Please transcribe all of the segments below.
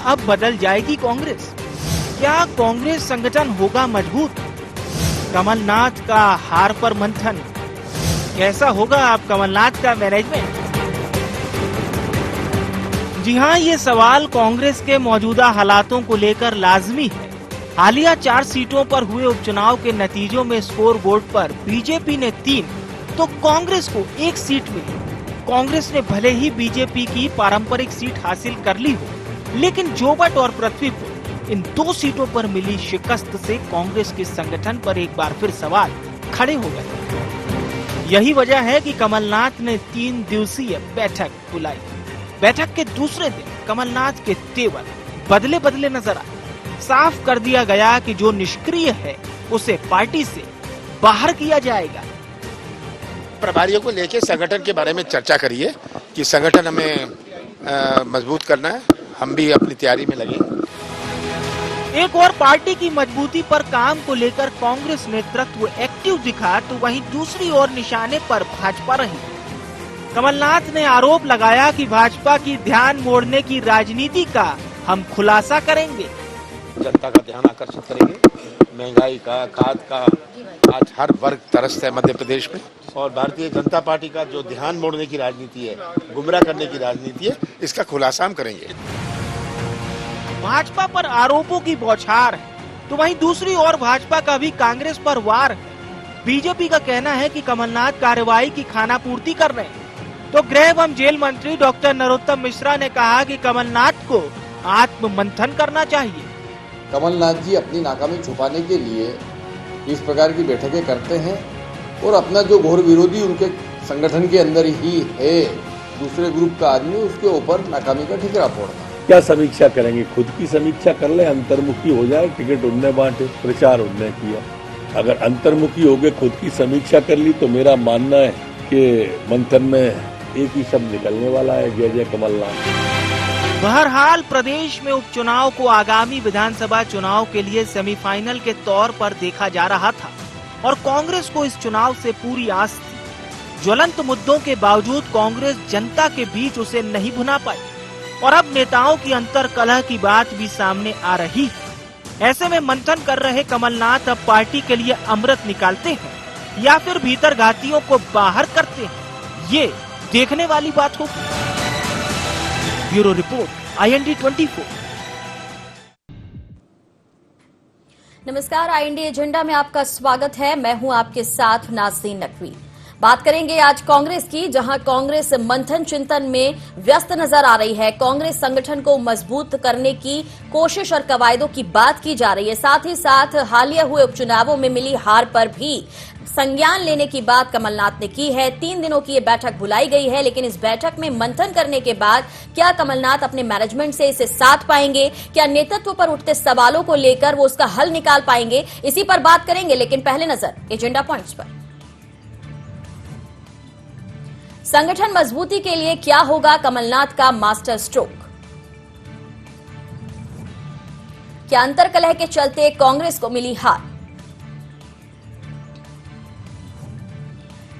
अब बदल जाएगी कांग्रेस? क्या कांग्रेस संगठन होगा मजबूत? कमलनाथ का हार पर मंथन, कैसा होगा अब कमलनाथ का मैनेजमेंट? जी हाँ, ये सवाल कांग्रेस के मौजूदा हालातों को लेकर लाजमी है। हालिया 4 सीटों पर हुए उपचुनाव के नतीजों में स्कोर बोर्ड पर बीजेपी ने 3 तो कांग्रेस को 1 सीट मिली। कांग्रेस ने भले ही बीजेपी की पारंपरिक सीट हासिल कर ली हो, लेकिन जोबट और पृथ्वीपुर इन 2 सीटों पर मिली शिकस्त से कांग्रेस के संगठन पर एक बार फिर सवाल खड़े हो गए। यही वजह है कि कमलनाथ ने 3 दिवसीय बैठक बुलाई। बैठक के दूसरे दिन कमलनाथ के तेवर बदले बदले नजर आए। साफ कर दिया गया कि जो निष्क्रिय है उसे पार्टी से बाहर किया जाएगा। प्रभारियों को लेकर संगठन के बारे में चर्चा करिए कि संगठन हमें मजबूत करना है, हम भी अपनी तैयारी में लगे। एक और पार्टी की मजबूती पर काम को लेकर कांग्रेस नेतृत्व एक्टिव दिखा, तो वहीं दूसरी ओर निशाने पर भाजपा रही। कमलनाथ ने आरोप लगाया कि भाजपा की ध्यान मोड़ने की राजनीति का हम खुलासा करेंगे। जनता का ध्यान आकर्षित करेंगे। महंगाई का, खाद का, आज हर वर्ग तरसता है मध्य प्रदेश में, और भारतीय जनता पार्टी का जो ध्यान मोड़ने की राजनीति है, गुमराह करने की राजनीति है, इसका खुलासा हम करेंगे। भाजपा पर आरोपों की बौछार है, तो वहीं दूसरी ओर भाजपा का भी कांग्रेस पर वार है। बीजेपी का कहना है कि कमलनाथ कार्रवाई की खानापूर्ति कर रहे हैं, तो गृह एवं जेल मंत्री डॉक्टर नरोत्तम मिश्रा ने कहा कि कमलनाथ को आत्म मंथन करना चाहिए। कमलनाथ जी अपनी नाकामी छुपाने के लिए इस प्रकार की बैठकें करते हैं और अपना जो घोर विरोधी उनके संगठन के अंदर ही है, दूसरे ग्रुप का आदमी, उसके ऊपर नाकामी का ठिकरा फोड़ना। क्या समीक्षा करेंगे? खुद की समीक्षा कर ले, अंतर्मुखी हो जाए, टिकट उनने बांटे, प्रचार उनने किया। अगर अंतर्मुखी हो गए, खुद की समीक्षा कर ली, तो मेरा मानना है कि मंथन में एक ही शब्द निकलने वाला है, जय जय कमलनाथ। बहरहाल प्रदेश में उपचुनाव को आगामी विधानसभा चुनाव के लिए सेमीफाइनल के तौर पर देखा जा रहा था और कांग्रेस को इस चुनाव से पूरी आस थी। ज्वलंत मुद्दों के बावजूद कांग्रेस जनता के बीच उसे नहीं भुना पाई और अब नेताओं की अंतर कलह की बात भी सामने आ रही है। ऐसे में मंथन कर रहे कमलनाथ अब पार्टी के लिए अमृत निकालते हैं या फिर भीतर घातियों को बाहर करते हैं, ये देखने वाली बात होगी। Bureau report, IND 24। नमस्कार, IND एजेंडा में आपका स्वागत है। मैं हूं आपके साथ नाज़रीन नकवी। बात करेंगे आज कांग्रेस की, जहां कांग्रेस मंथन चिंतन में व्यस्त नजर आ रही है। कांग्रेस संगठन को मजबूत करने की कोशिश और कवायदों की बात की जा रही है। साथ ही साथ हालिया हुए उपचुनावों में मिली हार पर भी संज्ञान लेने की बात कमलनाथ ने की है। 3 दिनों की ये बैठक बुलाई गई है, लेकिन इस बैठक में मंथन करने के बाद क्या कमलनाथ अपने मैनेजमेंट से इसे साथ पाएंगे? क्या नेतृत्व पर उठते सवालों को लेकर वो उसका हल निकाल पाएंगे? इसी पर बात करेंगे, लेकिन पहले नजर एजेंडा पॉइंट्स पर। संगठन मजबूती के लिए क्या होगा कमलनाथ का मास्टर स्ट्रोक? क्या अंतर्कलह के चलते कांग्रेस को मिली हार?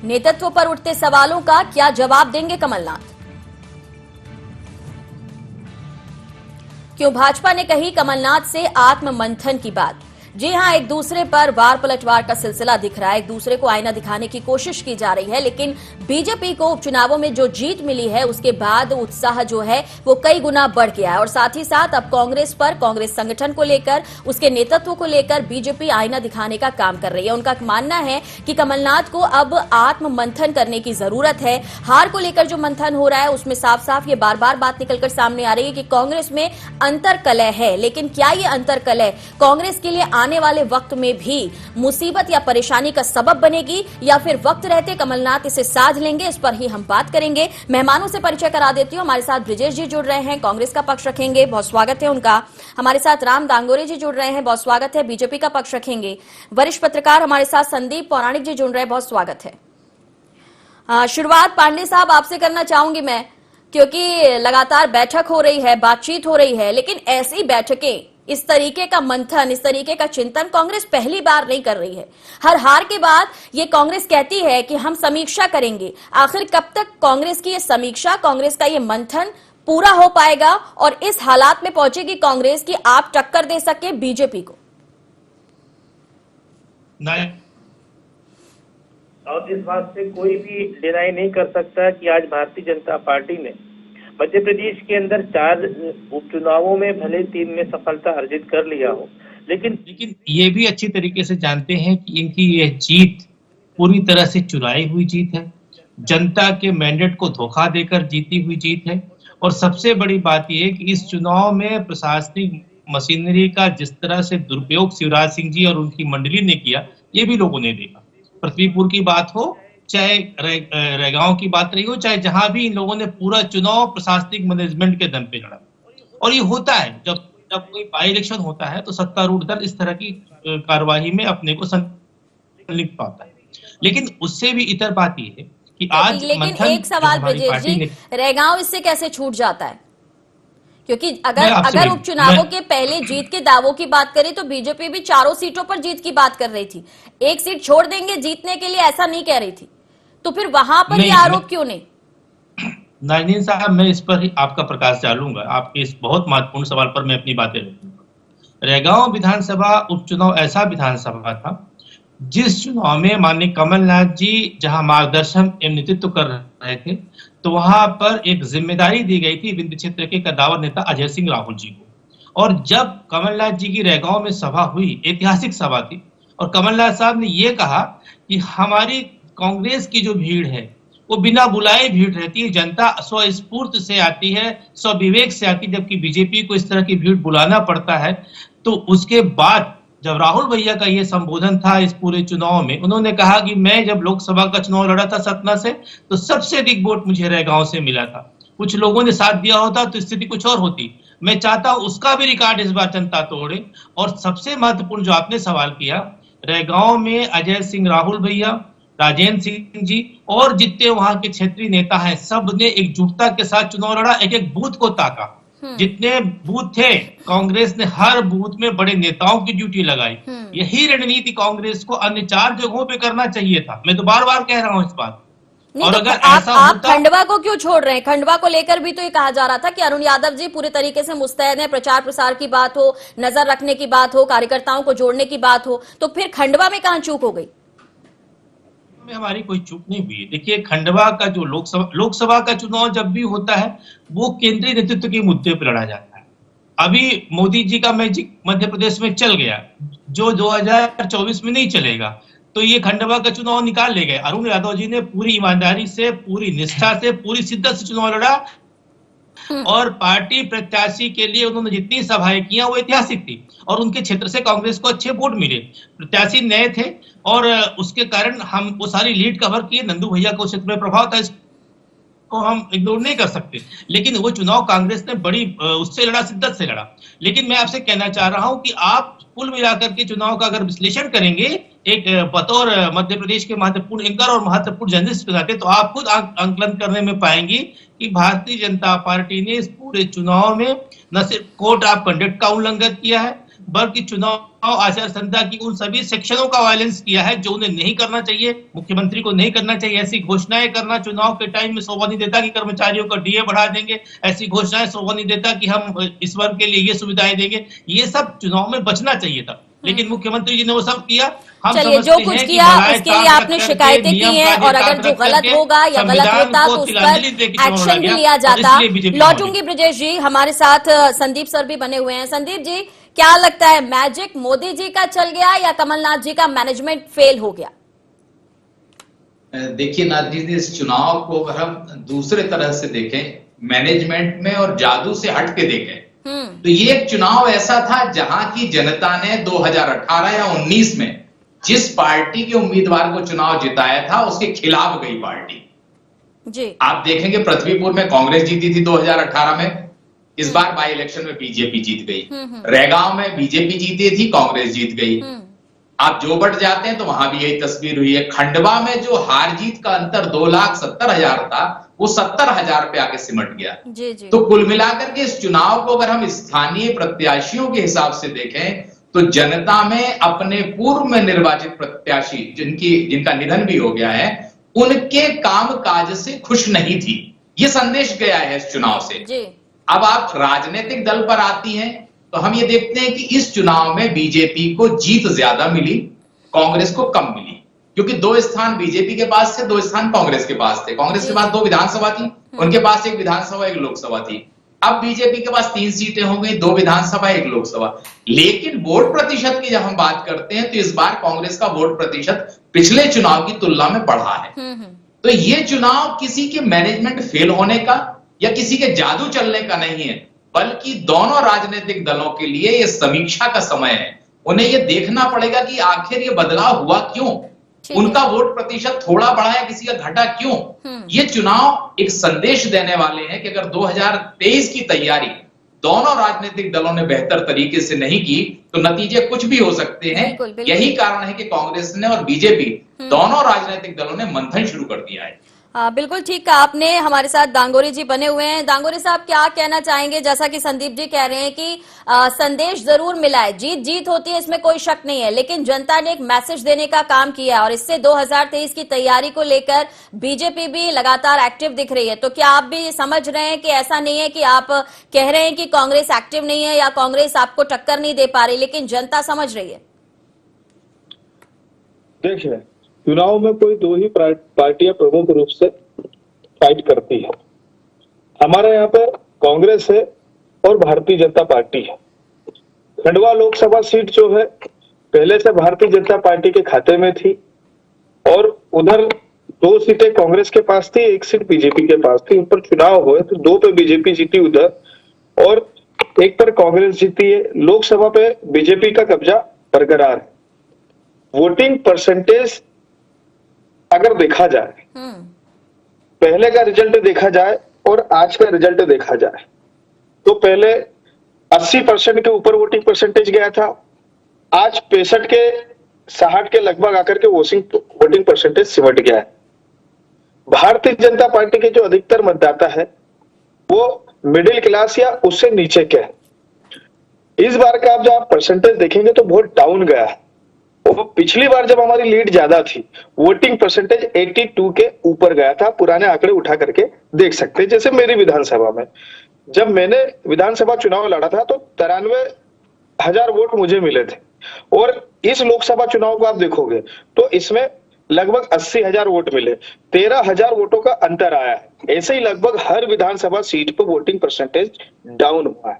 नेतृत्व पर उठते सवालों का क्या जवाब देंगे कमलनाथ? क्यों भाजपा ने कही कमलनाथ से आत्म मंथन की बात? जी हां, एक दूसरे पर वार पलटवार का सिलसिला दिख रहा है, एक दूसरे को आईना दिखाने की कोशिश की जा रही है, लेकिन बीजेपी को उपचुनावों में जो जीत मिली है उसके बाद उत्साह जो है वो कई गुना बढ़ गया है और साथ ही साथ अब कांग्रेस पर, कांग्रेस संगठन को लेकर, उसके नेतृत्व को लेकर बीजेपी आईना दिखाने का काम कर रही है। उनका मानना है कि कमलनाथ को अब आत्म मंथन करने की जरूरत है। हार को लेकर जो मंथन हो रहा है उसमें साफ साफ ये बार बार बात निकलकर सामने आ रही है कि कांग्रेस में अंतर्कलह है, लेकिन क्या ये अंतर्कलह कांग्रेस के लिए आने वाले वक्त में भी मुसीबत या परेशानी का सबब बनेगी या फिर वक्त रहते कमलनाथ इसे साध लेंगे? इस पर ही हम बात करेंगे। मेहमानों से परिचय करा देती हूं। हमारे साथ ब्रिजेश जी जुड़ रहे हैं, कांग्रेस का पक्ष रखेंगे, बहुत स्वागत है उनका। हमारे साथ राम दांगोरे जी जुड़ रहे हैं, बहुत स्वागत है, बीजेपी का पक्ष रखेंगे। वरिष्ठ पत्रकार हमारे साथ संदीप पौराणिक जी जुड़ रहे हैं, बहुत स्वागत है। शुरुआत पांडे साहब आपसे करना चाहूंगी मैं, क्योंकि लगातार बैठक हो रही है, बातचीत हो रही है, लेकिन ऐसी बैठकें, इस तरीके का मंथन, इस तरीके का चिंतन कांग्रेस पहली बार नहीं कर रही है। हर हार के बाद ये कांग्रेस कहती है कि हम समीक्षा करेंगे। आखिर कब तक कांग्रेस की ये समीक्षा, कांग्रेस का ये मंथन पूरा हो पाएगा और इस हालात में पहुंचेगी कांग्रेस की आप टक्कर दे सके बीजेपी को? नहीं, और इस बात से कोई भी डिनाई नहीं कर सकता कि आज भारतीय जनता पार्टी ने मध्य प्रदेश के अंदर 4 उपचुनावों में भले 3 में सफलता अर्जित कर लिया हो, लेकिन ये भी अच्छी तरीके से जानते हैं कि इनकी यह जीत पूरी तरह से चुराई हुई जीत है, जनता के मैंडेट को धोखा देकर जीती हुई जीत है। और सबसे बड़ी बात यह है कि इस चुनाव में प्रशासनिक मशीनरी का जिस तरह से दुरुपयोग शिवराज सिंह जी और उनकी मंडली ने किया, ये भी लोगों ने देखा। पृथ्वीपुर की बात हो, चाहे रैगांव की बात रही हो, चाहे जहां भी इन लोगों ने पूरा चुनाव प्रशासनिक मैनेजमेंट के दम पे लड़ा। और ये होता है जब कोई बाई इलेक्शन होता है तो सत्तारूढ़ दल इस तरह की कार्यवाही में अपने को संलिप्त पाता है। लेकिन उससे भी इतर बात यह है कि आज लेकिन एक सवाल ब्रजेश जी, रैगांव इससे कैसे छूट जाता है? क्योंकि अगर उपचुनावों के पहले जीत के दावों की बात करें तो बीजेपी भी 4 सीटों पर जीत की बात कर रही थी, 1 सीट छोड़ देंगे जीतने के लिए, ऐसा नहीं कह रही थी, तो फिर वहां पर ये आरोप क्यों नहीं? नाज़रीन साहब, मैं इस पर ही आपका प्रकाश डालूंगा। आपके इस बहुत महत्वपूर्ण सवाल पर मैं अपनी बातें रखूंगा। रैगांव विधानसभा उपचुनाव ऐसा विधानसभा था जिस चुनाव में माननीय कमलनाथ जी जहां मार्गदर्शन एवं नेतृत्व कर रहे थे, तो वहां पर एक जिम्मेदारी दी गई थी विंध्य क्षेत्र के कद्दावर नेता अजय सिंह राहुल जी को। और जब कमलनाथ जी की रैगांव में सभा हुई, ऐतिहासिक सभा थी, और कमलनाथ साहब ने यह कहा कि हमारी कांग्रेस की जो भीड़ है वो बिना बुलाए भीड़ रहती है, जनता स्वस्फूर्त से आती है, स्वविवेक से आती है, जबकि बीजेपी को इस तरह की भीड़ बुलाना पड़ता है। तो उसके बाद जब राहुल भैया का ये संबोधन था इस पूरे चुनाव में, उन्होंने कहा कि मैं जब लोकसभा का चुनाव लड़ा था सतना से, तो सबसे अधिक वोट मुझे रैगांव से मिला था। कुछ लोगों ने साथ दिया होता तो स्थिति कुछ और होती। मैं चाहता हूं उसका भी रिकॉर्ड इस बार जनता तोड़े। और सबसे महत्वपूर्ण जो आपने सवाल किया, रैगांव में अजय सिंह राहुल भैया, राजेंद्र सिंह जी और जितने वहां के क्षेत्रीय नेता हैं, सब ने एकजुटता के साथ चुनाव लड़ा, एक एक बूथ को ताका। जितने बूथ थे, कांग्रेस ने हर बूथ में बड़े नेताओं की ड्यूटी लगाई। यही रणनीति कांग्रेस को अन्य 4 जगहों पे करना चाहिए था। मैं तो बार बार कह रहा हूं इस बात। और तो अगर आप खंडवा को क्यों छोड़ रहे हैं? खंडवा को लेकर भी तो ये कहा जा रहा था कि अरुण यादव जी पूरे तरीके से मुस्तैद हैं, प्रचार प्रसार की बात हो, नजर रखने की बात हो, कार्यकर्ताओं को जोड़ने की बात हो, तो फिर खंडवा में कहां चूक हो गई? में हमारी कोई चूक नहीं हुई। देखिए, खंडवा का जो लोकसभा का चुनाव जब भी होता है वो केंद्रीय नेतृत्व के मुद्दे पर लड़ा जाता है। अभी मोदी जी का मैजिक मध्य प्रदेश में चल गया, जो 2024 में नहीं चलेगा, तो ये खंडवा का चुनाव निकाल ले गए। अरुण यादव जी ने पूरी ईमानदारी से, पूरी निष्ठा से, पूरी शिद्दत से चुनाव लड़ा और पार्टी प्रत्याशी के लिए उन्होंने जितनी सभाएं किया वो ऐतिहासिक थी और उनके क्षेत्र से कांग्रेस को अच्छे वोट मिले। प्रत्याशी नए थे और उसके कारण हम वो सारी लीड कवर किए। नंदू भैया को क्षेत्र में प्रभाव था, इसको हम इग्नोर नहीं कर सकते। लेकिन वो चुनाव कांग्रेस ने बड़ी उससे लड़ा, शिद्दत से लड़ा। लेकिन मैं आपसे कहना चाह रहा हूं कि आप कुल मिलाकर के चुनाव का अगर विश्लेषण करेंगे एक बतौर मध्य प्रदेश के महत्वपूर्ण एंकर और महत्वपूर्ण जर्नलिस्ट के नाते, तो आप खुद आंकलन करने में पाएंगे कि भारतीय जनता पार्टी ने इस पूरे चुनाव में न सिर्फ कोड ऑफ कंडक्ट का उल्लंघन किया है, बल्कि चुनाव आचार संहिता की उन सभी सेक्शनों का वायलेंस किया है जो उन्हें नहीं करना चाहिए। मुख्यमंत्री को नहीं करना चाहिए ऐसी घोषणाएं करना, चुनाव के टाइम में शोभा नहीं देता कि कर्मचारियों का डीए बढ़ा देंगे, ऐसी घोषणाएं शोभा नहीं देता कि हम इस वर्ग के लिए ये सुविधाएं देंगे। ये सब चुनाव में बचना चाहिए था, लेकिन मुख्यमंत्री जी ने वो सब किया। चलिए, जो कुछ किया उसके लिए आपने शिकायतें की हैं और अगर जो गलत होगा या गलत होता तो उस पर एक्शन भी लिया जाता। लौटूंगी ब्रजेश जी, हमारे साथ संदीप सर भी बने हुए हैं। संदीप जी, क्या लगता है, मैजिक मोदी जी का चल गया या कमलनाथ जी का मैनेजमेंट फेल हो गया? देखिए नाज़रीन, इस चुनाव को अगर हम दूसरे तरह से देखें, मैनेजमेंट में और जादू से हट के देखें, तो ये एक चुनाव ऐसा था जहां की जनता ने 2018 या 19 में जिस पार्टी के उम्मीदवार को चुनाव जिताया था उसके खिलाफ गई पार्टी जी। आप देखेंगे पृथ्वीपुर में कांग्रेस जीती थी 2018 में, इस बार बाई इलेक्शन में बीजेपी जीत गई। रैगांव में बीजेपी जीती थी, कांग्रेस जीत गई। आप जोबट जाते हैं तो वहां भी यही तस्वीर हुई है। खंडवा में जो हार जीत का अंतर 2,70,000 था, वो 70,000 पे आके सिमट गया। जी जी। तो कुल मिलाकर के इस चुनाव को अगर हम स्थानीय प्रत्याशियों के हिसाब से देखें तो जनता में अपने पूर्व में निर्वाचित प्रत्याशी जिनका निधन भी हो गया है, उनके काम काज से खुश नहीं थी। ये संदेश गया है इस चुनाव से। अब आप राजनीतिक दल पर आती हैं तो हम ये देखते हैं कि इस चुनाव में बीजेपी को जीत ज्यादा मिली, कांग्रेस को कम मिली, क्योंकि 2 स्थान बीजेपी के पास थे, 2 स्थान कांग्रेस के पास थे। कांग्रेस के पास 2 विधानसभा थी, उनके पास 1 विधानसभा 1 लोकसभा थी। अब बीजेपी के पास 3 सीटें हो गई, 2 विधानसभा 1 लोकसभा। लेकिन वोट प्रतिशत की जब हम बात करते हैं तो इस बार कांग्रेस का वोट प्रतिशत पिछले चुनाव की तुलना में बढ़ा है। तो ये चुनाव किसी के मैनेजमेंट फेल होने का या किसी के जादू चलने का नहीं है, बल्कि दोनों राजनीतिक दलों के लिए ये समीक्षा का समय है। उन्हें ये देखना पड़ेगा कि आखिर ये बदलाव हुआ क्यों, उनका वोट प्रतिशत थोड़ा बढ़ा है, किसी का घटा क्यों। ये चुनाव एक संदेश देने वाले हैं कि अगर 2023 की तैयारी दोनों राजनीतिक दलों ने बेहतर तरीके से नहीं की तो नतीजे कुछ भी हो सकते हैं। यही कारण है कि कांग्रेस ने और बीजेपी दोनों राजनीतिक दलों ने मंथन शुरू कर दिया है। बिल्कुल ठीक कहा आपने। हमारे साथ दांगोरी जी बने हुए हैं। दांगोरी साहब, क्या कहना चाहेंगे? जैसा कि संदीप जी कह रहे हैं कि संदेश जरूर मिला है, जीत जीत होती है, इसमें कोई शक नहीं है, लेकिन जनता ने एक मैसेज देने का काम किया है और इससे 2023 की तैयारी को लेकर बीजेपी भी लगातार एक्टिव दिख रही है। तो क्या आप भी समझ रहे हैं कि ऐसा नहीं है कि आप कह रहे हैं कि कांग्रेस एक्टिव नहीं है या कांग्रेस आपको टक्कर नहीं दे पा रही, लेकिन जनता समझ रही है? देखिए, चुनाव में कोई 2 ही पार्टियां प्रमुख रूप से फाइट करती है। हमारे यहाँ पे कांग्रेस है और भारतीय जनता पार्टी है। खंडवा लोकसभा सीट जो है पहले से भारतीय जनता पार्टी के खाते में थी और उधर 2 सीटें कांग्रेस के पास थी, 1 सीट बीजेपी के पास थी। ऊपर चुनाव हुए तो 2 पे बीजेपी जीती उधर और 1 पर कांग्रेस जीती है। लोकसभा पे बीजेपी का कब्जा बरकरार है। वोटिंग परसेंटेज अगर देखा जाए, पहले का रिजल्ट देखा जाए और आज का रिजल्ट देखा जाए तो पहले 80% के ऊपर वोटिंग परसेंटेज गया था, आज 65 के 60 के लगभग आकर के वोटिंग परसेंटेज सिमट गया है। भारतीय जनता पार्टी के जो अधिकतर मतदाता है वो मिडिल क्लास या उससे नीचे के है। इस बार का आप जब परसेंटेज देखेंगे तो बहुत डाउन गया है। वो पिछली बार जब हमारी लीड ज्यादा थी, वोटिंग परसेंटेज 82 के ऊपर गया था। पुराने आंकड़े उठा करके देख सकते हैं। जैसे मेरी विधानसभा में जब मैंने विधानसभा चुनाव लड़ा था तो 93,000 वोट मुझे मिले थे और इस लोकसभा चुनाव को आप देखोगे तो इसमें लगभग 80,000 वोट मिले, 13,000 वोटों का अंतर आया है। ऐसे ही लगभग हर विधानसभा सीट पर वोटिंग परसेंटेज डाउन हुआ है।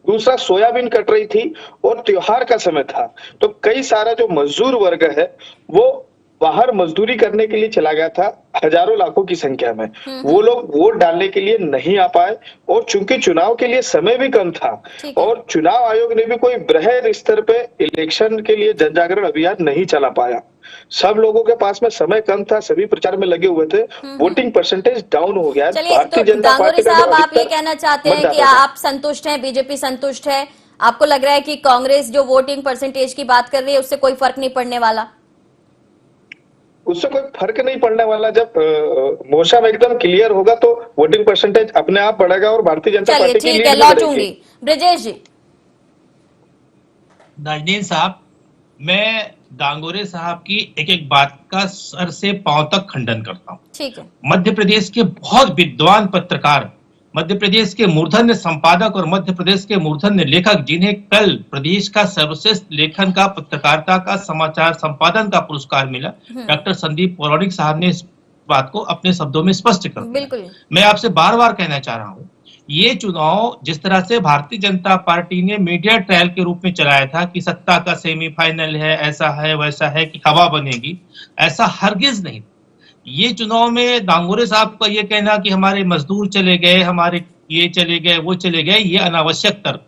दूसरा, सोयाबीन कट रही थी और त्योहार का समय था तो कई सारा जो मजदूर वर्ग है वो बाहर मजदूरी करने के लिए चला गया था, हजारों लाखों की संख्या में। वो लोग वोट डालने के लिए नहीं आ पाए और चूंकि चुनाव के लिए समय भी कम था और चुनाव आयोग ने भी कोई बृहद स्तर पे इलेक्शन के लिए जनजागरण अभियान नहीं चला पाया। सब लोगों के पास में समय कम था, सभी प्रचार में लगे हुए थे, वोटिंग परसेंटेज डाउन हो गया। भारतीय जनता पार्टी साहब, आप ये कहना चाहते हैं कि आप संतुष्ट हैं, बीजेपी संतुष्ट है? आपको लग रहा है कि कांग्रेस जो वोटिंग परसेंटेज की बात कर रही है उससे कोई फर्क नहीं पड़ने वाला? उससे कोई फर्क नहीं पड़ने वाला। जब मौसम एकदम क्लियर होगा तो वोटिंग परसेंटेज अपने आप बढ़ेगा और भारतीय जनता पार्टी की लीड लौटूंगी। ब्रजेश जी। नाजनीन साहब, मैं दांगोरे साहब की एक एक बात का सर से पांव तक खंडन करता हूँ। ठीक है। मध्य प्रदेश के बहुत विद्वान पत्रकार, मध्य प्रदेश के मूर्धन्य संपादक और मध्य प्रदेश के मूर्धन्य लेखक, जिन्हें कल प्रदेश का सर्वश्रेष्ठ लेखन का, पत्रकारिता का, समाचार संपादन का पुरस्कार मिला, डॉक्टर संदीप पौराणिक साहब ने इस बात को अपने शब्दों में स्पष्ट कर दिया। मैं आपसे बार बार कहना चाह रहा हूँ, ये चुनाव जिस तरह से भारतीय जनता पार्टी ने मीडिया ट्रायल के रूप में चलाया था कि सत्ता का सेमीफाइनल है, ऐसा है वैसा है कि हवा बनेगी, ऐसा हरगिज नहीं। ये चुनाव में दांगोरे साहब का ये कहना कि हमारे मजदूर चले गए, हमारे ये चले गए, वो चले गए, ये अनावश्यक तर्क।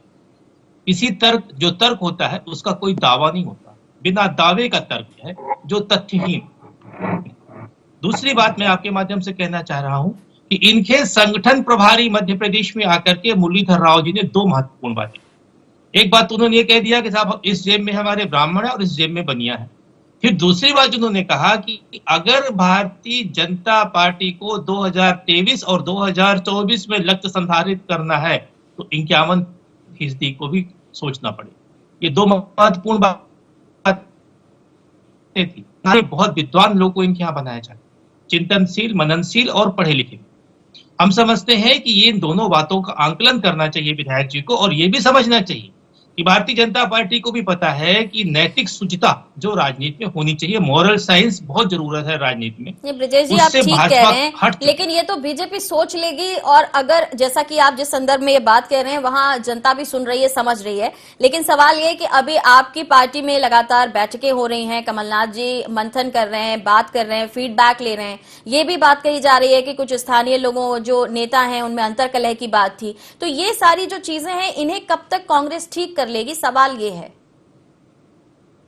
इसी तर्क, जो तर्क होता है उसका कोई दावा नहीं होता, बिना दावे का तर्क है जो तथ्यहीन। दूसरी बात मैं आपके माध्यम से कहना चाह रहा हूं कि इनके संगठन प्रभारी मध्य प्रदेश में आकर के मुरलीधर राव जी ने 2 महत्वपूर्ण बातें। एक बात उन्होंने ये कह दिया कि साहब इस जेब में हमारे ब्राह्मण है और इस जेब में बनिया है। फिर दूसरी बात उन्होंने कहा कि अगर भारतीय जनता पार्टी को 2023 और 2024 में लक्ष्य संधारित करना है तो 51% को भी सोचना पड़ेगा। ये 2 महत्वपूर्ण बातें थी। बहुत विद्वान लोग को इनके यहाँ बनाया जाए, चिंतनशील, मननशील और पढ़े लिखे। हम समझते हैं कि ये इन दोनों बातों का आंकलन करना चाहिए विधायक जी को, और ये भी समझना चाहिए कि भारतीय जनता पार्टी को भी पता है कि नैतिक शुचिता जो राजनीति में होनी चाहिए, मॉरल साइंस बहुत जरूरत है राजनीति में। ये ब्रिजेश जी आप ठीक कह रहे हैं, लेकिन ये तो बीजेपी सोच लेगी, और अगर जैसा कि आप जिस संदर्भ में ये बात कह रहे हैं वहां जनता भी सुन रही है, समझ रही है, लेकिन सवाल ये है कि अभी आपकी पार्टी में लगातार बैठकें हो रही हैं, कमलनाथ जी मंथन कर रहे हैं, बात कर रहे हैं, फीडबैक ले रहे हैं, ये भी बात कही जा रही है कि कुछ स्थानीय लोगों जो नेता हैं उनमें अंतर्कलह की बात थी। तो ये सारी जो चीजें हैं इन्हें कब तक कांग्रेस ठीक कर लेगी, सवाल ये है।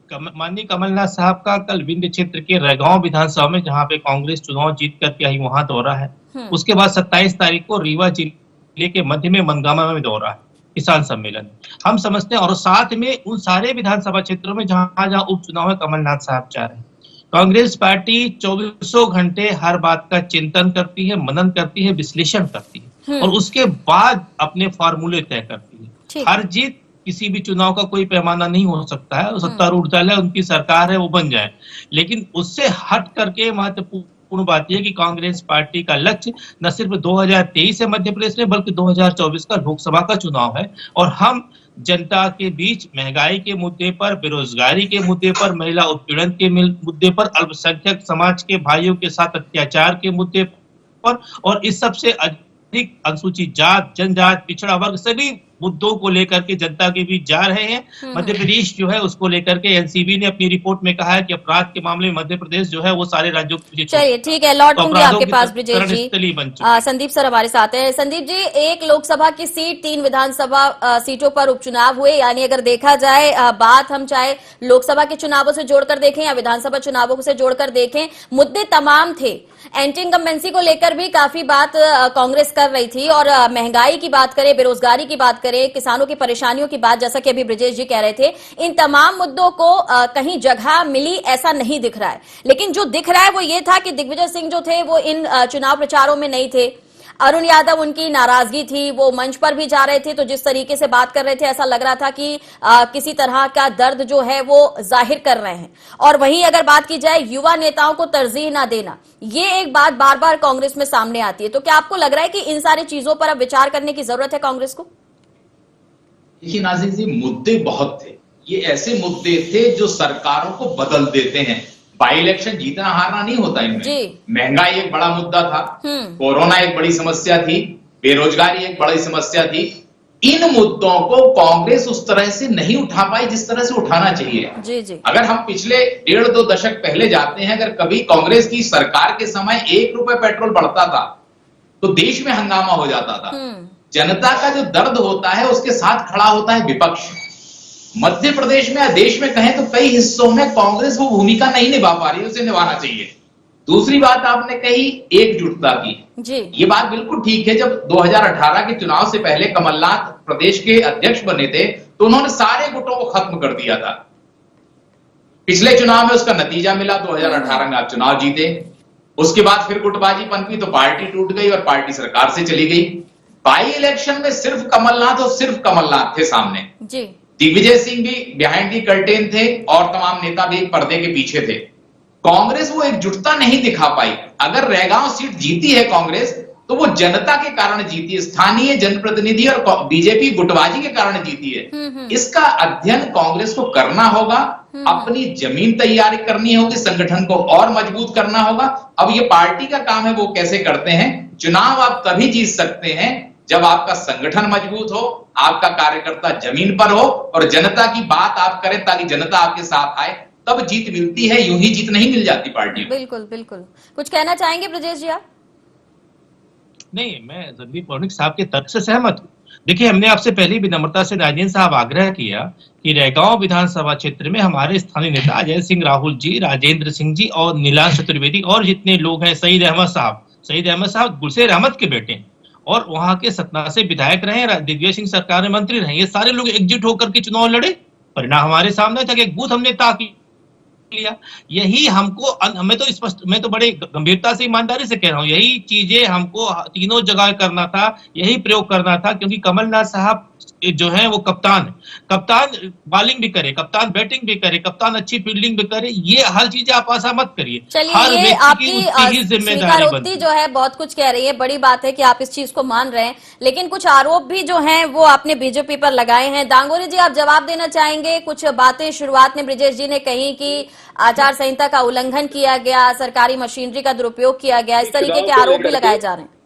माननीय कमलनाथ साहब का कल विंध्य क्षेत्र के रैगांव विधानसभा में, जहां पे कांग्रेस चुनाव जीत करके आई, वहां दौरा है। उसके बाद 27 तारीख को रीवा जिले के मध्य में मनगामा में दौरा है, किसान सम्मेलन। हम समझते हैं, और साथ में उन सारे विधानसभा क्षेत्रों में जहां जहां उपचुनाव है कमलनाथ साहब चाह रहे हैं। कांग्रेस पार्टी 24 घंटे हर बात का चिंतन करती है, मनन करती है, विश्लेषण करती है, और उसके बाद अपने फार्मूले तय करती है। हर जीत किसी भी चुनाव का कोई पैमाना नहीं हो सकता है, सत्तारूढ़ दल है, उनकी सरकार है, वो बन जाए, लेकिन उससे हट करके महत्वपूर्ण बात यह कि कांग्रेस पार्टी का लक्ष्य न सिर्फ 2023 है मध्य प्रदेश में, बल्कि 2024 का लोकसभा का चुनाव है। और हम जनता के बीच महंगाई के मुद्दे पर, बेरोजगारी के मुद्दे पर, महिला उत्पीड़न के मुद्दे पर, अल्पसंख्यक समाज के भाइयों के साथ अत्याचार के मुद्दे पर, और इस सबसे अधिक अनुसूचित जात, जनजात, पिछड़ा वर्ग, सभी मुद्दों को लेकर के जनता के बीच जा रहे हैं। मध्य प्रदेश जो है उसको लेकर के एनसीबी ने अपनी रिपोर्ट में कहा है कि अपराध के मामले में मध्य प्रदेश जो है वो सारे राज्यों के। चलिए ठीक है, लौटूंगी आपके पास ब्रिजेश जी। संदीप सर हमारे साथ हैं। संदीप जी, एक लोकसभा की सीट, 3 विधानसभा सीटों पर उपचुनाव हुए, यानी अगर देखा जाए बात हम चाहे लोकसभा के चुनावों से जोड़कर देखें या विधानसभा चुनावों से जोड़कर देखें, मुद्दे तमाम थे। एंटी इनकम्बेंसी को लेकर भी काफी बात कांग्रेस कर रही थी, और महंगाई की बात करें, बेरोजगारी की बात करें, किसानों की परेशानियों की बात, जैसा कि अभी ब्रिजेश जी कह रहे थे, इन तमाम मुद्दों को कहीं जगह मिली ऐसा नहीं दिख रहा है। लेकिन जो दिख रहा है वो ये था कि दिग्विजय सिंह जो थे वो इन चुनाव प्रचारों में नहीं थे। अरुण यादव, उनकी नाराजगी थी, वो मंच पर भी जा रहे थे, तो जिस तरीके से बात कर रहे थे ऐसा लग रहा था कि किसी तरह का दर्द जो है वो जाहिर कर रहे हैं। और वहीं अगर बात की जाए युवा नेताओं को तरजीह ना देना, ये एक बात बार बार कांग्रेस में सामने आती है। तो क्या आपको लग रहा है कि इन सारी चीजों पर अब विचार करने की जरूरत है कांग्रेस को? देखिए नाज़रीन जी, मुद्दे बहुत थे। ये ऐसे मुद्दे थे जो सरकारों को बदल देते हैं। बाई इलेक्शन जीतना हारना नहीं होता इनमें। महंगाई एक बड़ा मुद्दा था, कोरोना एक बड़ी समस्या थी, बेरोजगारी एक बड़ी समस्या थी। इन मुद्दों को कांग्रेस उस तरह से नहीं उठा पाई जिस तरह से उठाना चाहिए। जी। अगर हम पिछले 1.5-2 दशक पहले जाते हैं, अगर कभी कांग्रेस की सरकार के समय 1 रुपए पेट्रोल बढ़ता था तो देश में हंगामा हो जाता था। जनता का जो दर्द होता है उसके साथ खड़ा होता है विपक्ष। मध्य प्रदेश में या देश में कहें तो कई हिस्सों में कांग्रेस वो भूमिका नहीं निभा पा रही, उसे निभाना चाहिए। दूसरी बात आपने कही एकजुटता की जी। ये बात बिल्कुल ठीक है। जब 2018 के चुनाव से पहले कमलनाथ प्रदेश के अध्यक्ष बने थे तो उन्होंने सारे गुटों को खत्म कर दिया था। पिछले चुनाव में उसका नतीजा मिला, 2018 में आप चुनाव जीते। उसके बाद फिर गुटबाजी पनपी तो पार्टी टूट गई और पार्टी सरकार से चली गई। बाई इलेक्शन में सिर्फ कमलनाथ और सिर्फ कमलनाथ थे सामने जी। दिग्विजय सिंह भी बिहाइंड दी कर्टेन थे और तमाम नेता भी पर्दे के पीछे थे। कांग्रेस वो एकजुटता नहीं दिखा पाई। अगर रैगांव सीट जीती है कांग्रेस तो वो जनता के कारण जीती है, स्थानीय जनप्रतिनिधि और बीजेपी गुटबाजी के कारण जीती है। इसका अध्ययन कांग्रेस को करना होगा, अपनी जमीन तैयार करनी होगी, संगठन को और मजबूत करना होगा। अब ये पार्टी का काम है, वो कैसे करते हैं। चुनाव आप तभी जीत सकते हैं जब आपका संगठन मजबूत हो, आपका कार्यकर्ता जमीन पर हो और जनता की बात आप करें ताकि जनता आपके साथ आए, तब जीत मिलती है। यूं ही जीत नहीं मिल जाती पार्टी। बिल्कुल बिल्कुल। कुछ कहना चाहेंगे ब्रजेश जी आप? नहीं, मैं संदीप पौनिक साहब के तर्क से सहमत हूँ। देखिए, हमने आपसे पहले विनम्रता से राजेंद्र साहब आग्रह किया कि रैगांव विधानसभा क्षेत्र में हमारे स्थानीय नेता अजय सिंह राहुल जी, राजेंद्र सिंह जी और नीलांश चतुर्वेदी और जितने लोग हैं, सईद अहमद साहब गुलशेर अहमद के बेटे हैं और वहां के सतना से विधायक रहे, दिग्विजय सिंह सरकार में मंत्री रहे, ये सारे लोग एकजुट होकर के चुनाव लड़े। परिणाम हमारे सामने था कि एक बूथ हमने ताकि लिया। यही हमको, मैं तो बड़े गंभीरता से ईमानदारी से कह रहा हूं, यही चीजें हमको तीनों जगह करना था, यही प्रयोग करना था, क्योंकि कमलनाथ साहब जो है वो कप्तान है। कप्तान बॉलिंग भी करे, कप्तान बैटिंग भी करे, कप्तान अच्छी फील्डिंग भी करे, ये हर चीजें आप ऐसा मत करिए। चलिए, ये आपकी स्वीकारोक्ति जो है बहुत कुछ कह रही है, बड़ी बात है कि आप इस चीज को मान रहे हैं, लेकिन कुछ आरोप भी जो हैं वो आपने बीजेपी पर लगाए हैं। दांगोरे जी, आप जवाब देना चाहेंगे? कुछ बातें शुरुआत में ब्रिजेश जी ने कही कि आचार संहिता का उल्लंघन किया गया, सरकारी मशीनरी का दुरुपयोग किया गया, इस तरीके के आरोप भी लगाए जा रहे हैं।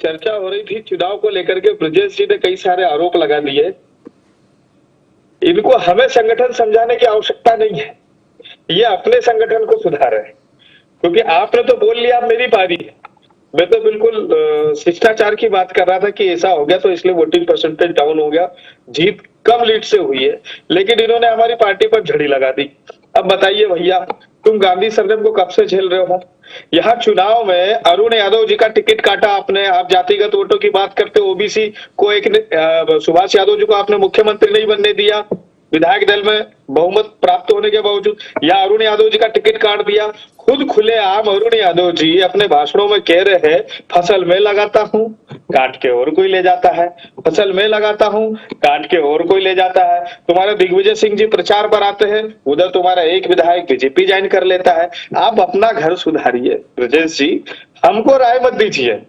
चर्चा हो रही थी चुनाव को लेकर के, ब्रजेश जी ने कई सारे आरोप लगा दिए। इनको हमें संगठन समझाने की आवश्यकता नहीं है, ये अपने संगठन को सुधारे, क्योंकि आपने तो बोल लिया मेरी पारी है। मैं तो बिल्कुल शिष्टाचार की बात कर रहा था कि ऐसा हो गया तो इसलिए वोटिंग परसेंटेज डाउन हो गया, जीत कम लीड से हुई है, लेकिन इन्होंने हमारी पार्टी पर झड़ी लगा दी। अब बताइए भैया, तुम गांधी सरनेम को कब से झेल रहे हो? यहाँ चुनाव में अरुण यादव जी का टिकट काटा आपने, आप जातिगत वोटों की बात करते हो, ओबीसी को एक सुभाष यादव जी को आपने मुख्यमंत्री नहीं बनने दिया, विधायक दल में बहुमत प्राप्त होने के बावजूद, या अरुण यादव जी का टिकट काट दिया। खुद खुलेआम अरुण यादव जी अपने भाषणों में कह रहे हैं, फसल में लगाता हूं काट के और कोई ले जाता है, फसल में लगाता हूं काट के और कोई ले जाता है। तुम्हारे दिग्विजय सिंह जी प्रचार पर आते हैं, उधर तुम्हारा एक विधायक बीजेपी ज्वाइन कर लेता है। आप अपना घर सुधारिए ब्रजेश जी, हमको राय मत दीजिए।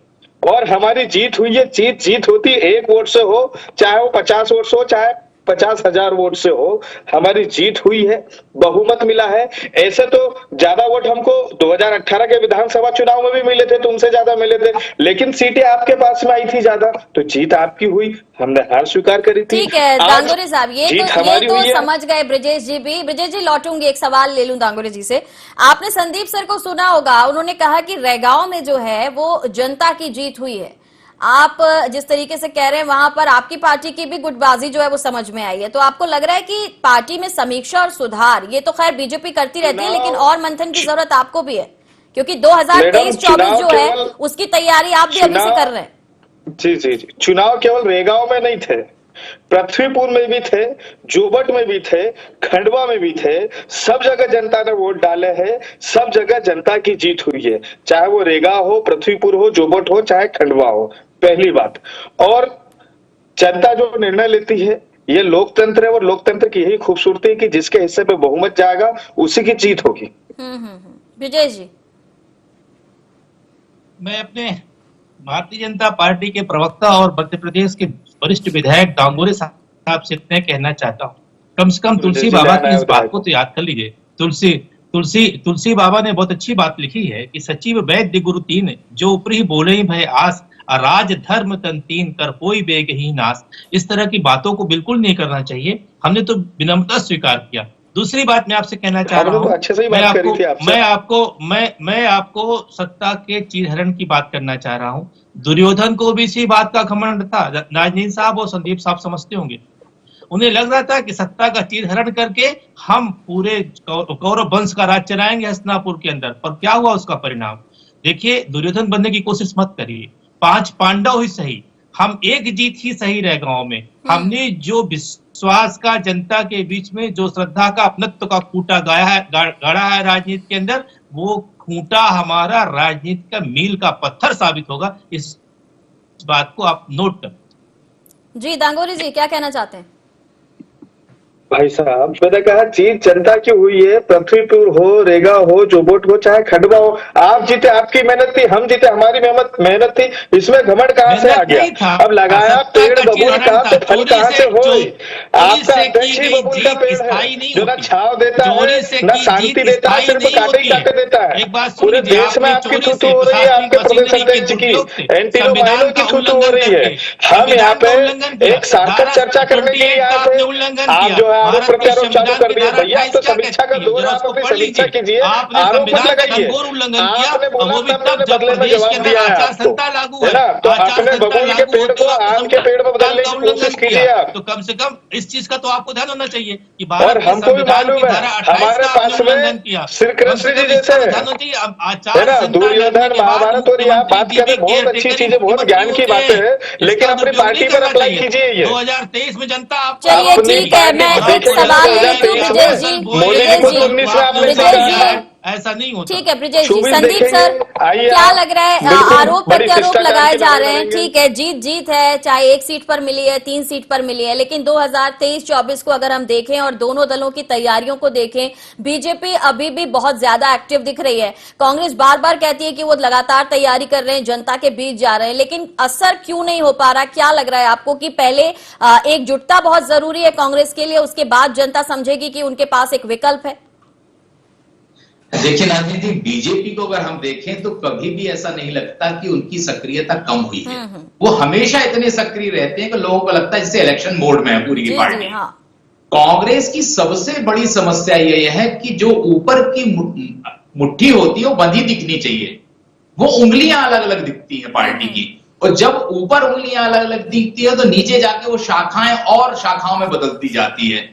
और हमारी जीत हुई है, जीत होती एक वोट से हो, चाहे वो 50 वोट से हो, चाहे 50,000 वोट से हो, हमारी जीत हुई है, बहुमत मिला है। ऐसे तो ज्यादा वोट हमको 2018 के विधानसभा चुनाव में भी मिले थे, तुमसे ज्यादा मिले थे, लेकिन सीटें आपके पास में आई थी ज्यादा, तो जीत आपकी हुई, हमने हार स्वीकार करी थी। ठीक है दांगोरे साहब, ये तो समझ गए ब्रिजेश जी भी। ब्रिजेश जी, लौटूंगी, एक सवाल ले लूं दांगोरे जी से। आपने संदीप सर को सुना होगा, उन्होंने कहा कि रैगांव में जो है वो जनता की जीत हुई है। आप जिस तरीके से कह रहे हैं वहां पर आपकी पार्टी की भी गुटबाजी जो है वो समझ में आई है, तो आपको लग रहा है कि पार्टी में समीक्षा और सुधार, ये तो खैर बीजेपी करती रहती है, लेकिन और मंथन की जरूरत आपको भी है, क्योंकि 2023-24 जो है उसकी तैयारी आप भी अभी से कर रहे हैं। जी, चुनाव केवल रेगांव में नहीं थे, पृथ्वीपुर में भी थे, जोबट में भी थे, खंडवा में भी थे, सब जगह जनता ने वोट डाले हैं, सब जगह जनता की जीत हुई है, चाहे वो रेगा हो, पृथ्वीपुर हो, जोबट हो, चाहे खंडवा हो। पहली बात, और जनता जो निर्णय लेती है ये लोकतंत्र है, और लोकतंत्र की यही खूबसूरती है कि जिसके हिस्से पे बहुमत जाएगा उसी की जीत होगी। विजय जी, मैं अपने भारतीय जनता पार्टी के प्रवक्ता और मध्य प्रदेश के वरिष्ठ विधायक दांगोरे साहब से इतने कहना चाहता हूँ, कम से कम तुलसी बाबा की इस बात को तो याद कर लीजिए। तुलसी बाबा ने बहुत अच्छी बात लिखी है कि सचिव वैद्य गुरु तीन, जो ऊपरी बोले ही भय आस, राज धर्म तन तीन, कर कोई बेग ही नाश। इस तरह की बातों को बिल्कुल नहीं करना चाहिए, हमने तो विनम्रता स्वीकार किया। दूसरी बात मैं आपसे कहना चाह रहा हूँ, मैं आपको सत्ता के चीरहरण की बात करना चाह रहा हूँ। दुर्योधन को भी इसी बात का घमंड था, राजनीति साहब और संदीप साहब समझते होंगे। उन्हें लग रहा था कि सत्ता का चीरहरण करके हम पूरे कौरव वंश का राज चलाएंगे हस्तिनापुर के अंदर, पर क्या हुआ उसका परिणाम देखिए। दुर्योधन बनने की कोशिश मत करिए, 5 पांडव ही सही, हम एक जीत ही सही रह गांव में। हमने जो विश्वास का जनता के बीच में, जो श्रद्धा का अपनत्व का खूंटा गाड़ा है राजनीति के अंदर, वो खूंटा हमारा राजनीति का मील का पत्थर साबित होगा। इस बात को आप नोट कर। जी दांगोरे जी, क्या कहना चाहते हैं? भाई साहब, मैंने कहा जीत जनता की हुई है, पृथ्वीपुर हो, रेगा हो, जोबोट हो, चाहे खंडवा हो। आप जीते, आपकी मेहनत थी, हम जीते, हमारी मेहनत थी, इसमें घमंड कहाँ से आ गया? अब लगाया पेड़ बबूल का तो फल कहाँ से हो? आपका अध्यक्ष ही बबूल का पेड़ है, जो न छाव देता है, न शांति देता है, सिर्फ काटे ही काटे देता है। पूरे देश में आपकी थूथू हो रही है, आपके प्रदेश अध्यक्ष की, एंटी महिलाओं की थूथू हो रही है। हम यहाँ पे एक सार्थक चर्चा करने के लिए आए थे, आप जो आरोप प्रत्यारोप चालू कर दिए। भैया तो समीक्षा का दौर, आप अपनी समीक्षा कीजिए, आरोप मत लगाइए। आपने बोला था, मैंने बदले में जवाब दिया है आपको, है ना? तो आपने बबूल के पेड़ को आम के पेड़ में बदलने की कोशिश कीजिए आप। तो कम से कम इस चीज का तो आपको ध्यान होना चाहिए कि और हमको भी मालूम है, हमारे पास में श्री कृष्ण जी जैसे है ना, दुर्योधन, महाभारत, और यहाँ बात करें बहुत अच्छी चीजें, बहुत ज्ञान की बातें हैं, लेकिन अपनी पार्टी पर अप्लाई कीजिए। 2023 में जनता चलिए ठीक है, मैं एक सवाल है क्यों ब्रिजेश जी, ब्रिजेश जी ऐसा नहीं होता। ठीक है ब्रिजेश जी, 24 संदीप सर देखेंगे, आइए क्या आप लग रहा है, बिल्कुल आरोप बड़ी प्रत्यारोप शिष्टाचार लगाए की जा लड़ाई रहे हैं, लड़ेंगे। ठीक है जीत है, चाहे 1 सीट पर मिली है 3 सीट पर मिली है, लेकिन 2023-24 को अगर हम देखें और दोनों दलों की तैयारियों को देखें, बीजेपी अभी भी बहुत ज्यादा एक्टिव दिख रही है। कांग्रेस बार बार कहती है कि वो लगातार तैयारी कर रहे हैं, जनता के बीच जा रहे हैं, लेकिन असर क्यों नहीं हो पा रहा? क्या लग रहा है आपको कि पहले एकजुटता बहुत जरूरी है कांग्रेस के लिए, उसके बाद जनता समझेगी कि उनके पास एक विकल्प है? देखिए नाज़रीन जी, बीजेपी को अगर हम देखें तो कभी भी ऐसा नहीं लगता कि उनकी सक्रियता कम हुई है। वो हमेशा इतने सक्रिय रहते हैं कि लोगों को लगता है जैसे इलेक्शन मोड में है पूरी की पार्टी। हाँ। कांग्रेस की सबसे बड़ी समस्या यह है कि जो ऊपर की मुट्ठी होती है वो बंधी दिखनी चाहिए, वो उंगलियां अलग अलग दिखती है पार्टी की, और जब ऊपर उंगलियां अलग अलग दिखती है तो नीचे जाके वो शाखाएं और शाखाओं में बदलती जाती है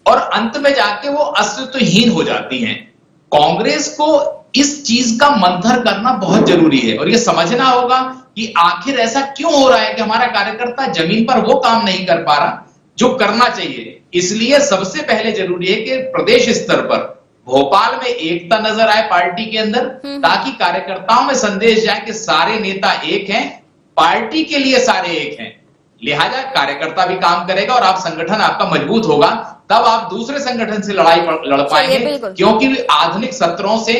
और अंत में जाके वो अस्तित्वहीन हो जाती हैं। कांग्रेस को इस चीज का मंथन करना बहुत जरूरी है और ये समझना होगा कि आखिर ऐसा क्यों हो रहा है कि हमारा कार्यकर्ता जमीन पर वो काम नहीं कर पा रहा जो करना चाहिए। इसलिए सबसे पहले जरूरी है कि प्रदेश स्तर पर भोपाल में एकता नजर आए पार्टी के अंदर, ताकि कार्यकर्ताओं में संदेश जाए कि सारे नेता एक हैं, पार्टी के लिए सारे एक हैं, लिहाजा कार्यकर्ता भी काम करेगा और आप संगठन आपका मजबूत होगा, तब आप दूसरे संगठन से लड़ाई लड़ पाएंगे, क्योंकि आधुनिक सत्रों से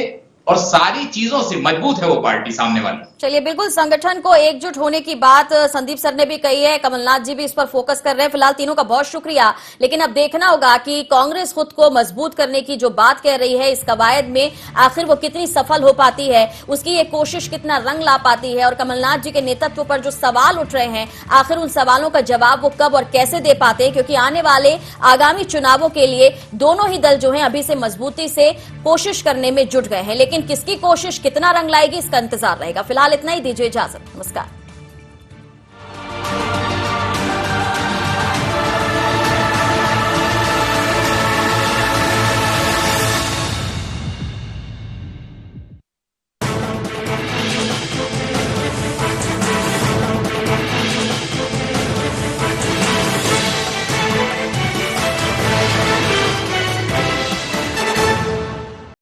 और सारी चीजों से मजबूत है वो पार्टी सामने वाली। चलिए, बिल्कुल संगठन को एकजुट होने की बात संदीप सर ने भी कही है, कमलनाथ जी भी इस पर फोकस कर रहे हैं। फिलहाल तीनों का बहुत शुक्रिया, लेकिन अब देखना होगा कि कांग्रेस खुद को मजबूत करने की जो बात कह रही है इस कवायद में आखिर वो कितनी सफल हो पाती है, उसकी ये कोशिश कितना रंग ला पाती है, और कमलनाथ जी के नेतृत्व पर जो सवाल उठ रहे हैं आखिर उन सवालों का जवाब वो कब और कैसे दे पाते हैं, क्योंकि आने वाले आगामी चुनावों के लिए दोनों ही दल जो है अभी से मजबूती से कोशिश करने में जुट गए हैं, लेकिन किसकी कोशिश कितना रंग लाएगी इसका इंतजार रहेगा। फिलहाल इतना ही, दीजिए इजाजत, नमस्कार।